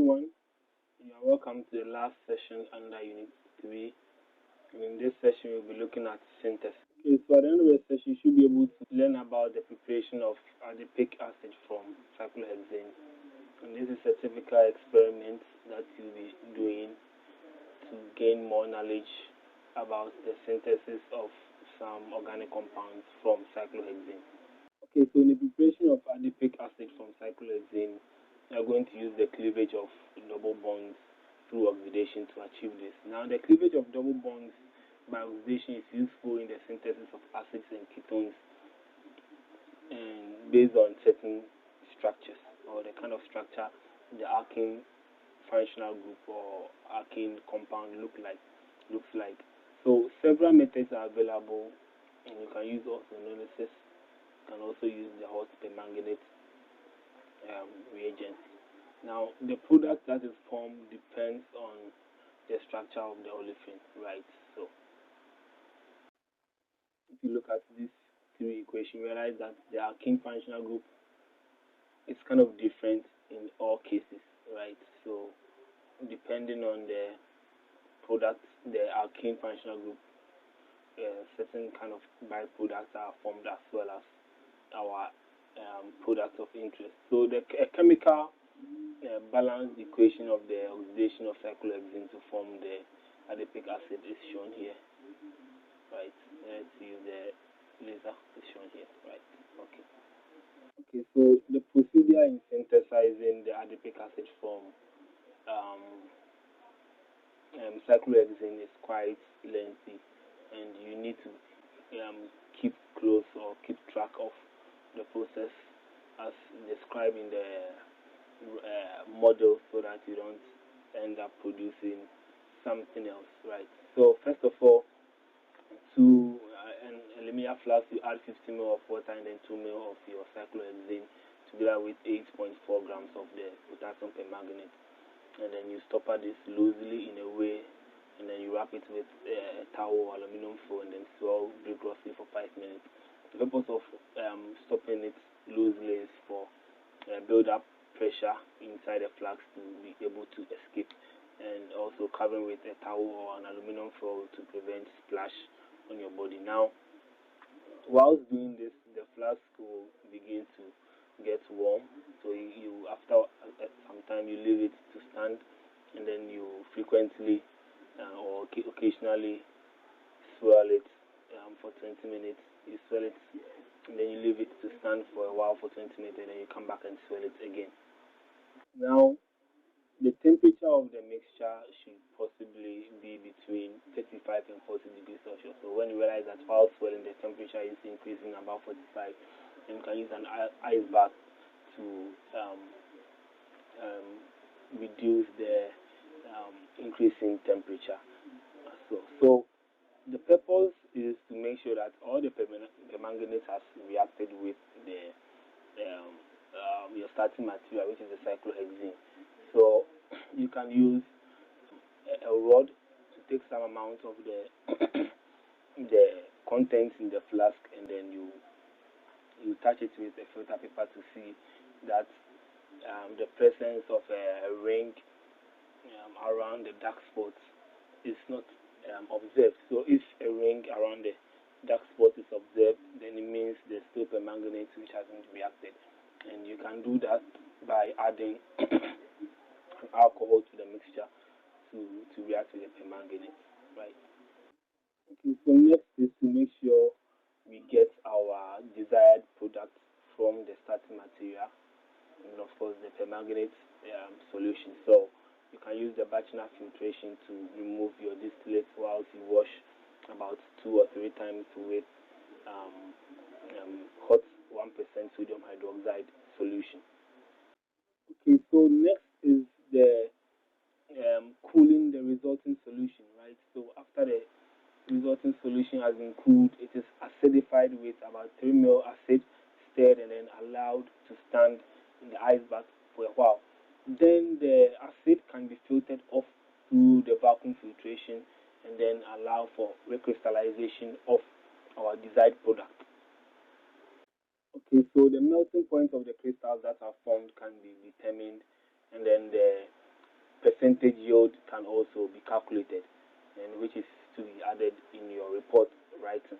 everyone. You are welcome to the last session under Unit 3. And in this session, we'll be looking at synthesis. Okay, so at the end of the session, you should be able to learn about the preparation of adipic acid from cyclohexane. And this is a typical experiment that you'll be doing to gain more knowledge about the synthesis of some organic compounds from cyclohexane. Okay, so in the preparation of adipic acid from cyclohexane, we are going to use the cleavage of double bonds through oxidation to achieve this. Now, the cleavage of double bonds by oxidation is useful in the synthesis of acids and ketones, and based on certain structures or the kind of structure the alkene functional group or alkene compound looks like. So several methods are available, and you can use osmolysis. You can also use the hot permanganate reagent. Now, the product that is formed depends on the structure of the olefin, right? So, if you look at these three equations, you realize that the alkene functional group is kind of different in all cases, right? So, depending on the product, the alkene functional group, certain kind of byproducts are formed as well as our products of interest. So, the chemical balanced equation of the oxidation of cyclohexane to form the adipic acid is shown here, right? Let's use the laser is shown here, right? Okay, so the procedure in synthesizing the adipic acid from cyclohexane is quite lengthy, and you need to keep close or keep track of the process as described in the model, so that you don't end up producing something else, right? So first of all, to an aluminium flask, you add 50 ml of water and then 2 ml of your cyclohexane together with 8.4 grams of the potassium permanganate, and then you stopper this loosely in a way, and then you wrap it with a towel or aluminum foil and then swirl vigorously for 5 minutes. The purpose of stopping it loosely is for build up pressure inside the flask to be able to escape, and also covering with a towel or an aluminum foil to prevent splash on your body. Now, whilst doing this, the flask will begin to get warm, so you after some time you leave it to stand, and then you frequently or occasionally swirl it for 20 minutes. You swirl it, and then you leave it to stand for a while for 20 minutes, and then you come back and swirl it again. Now, the temperature of the mixture should possibly be between 35 and 40 degrees Celsius. So when you realize that while swirling, the temperature is increasing above 45, then you can use an ice bath to reduce the increasing temperature. So the purpose is to make sure that all the permanganate has reacted with the your starting material, which is the cyclohexane. So you can use a rod to take some amount of the the contents in the flask, and then you touch it with a filter paper to see that the presence of a ring around the dark spots is not observed. So if a ring around the dark spot is observed, then it means there's still permanganate which hasn't reacted. And you can do that by adding alcohol to the mixture to react with the permanganate, right? Okay, so next is to make sure we get our desired product from the starting material, and of course the permanganate solution. So you can use the Bachner filtration to remove your distillate whilst you wash about 2 or 3 times with hot 1% sodium hydroxide solution. Okay, so next is the cooling the resulting solution, right? So after the resulting solution has been cooled, it is acidified with about 3 ml acid, stirred and then allowed to stand in the ice bath for a while. Then the acid can be filtered off through the vacuum filtration, and then allow for recrystallization of our desired product. Okay, so the melting point of the crystals that are formed can be determined, and then the percentage yield can also be calculated, and which is to be added in your report writing.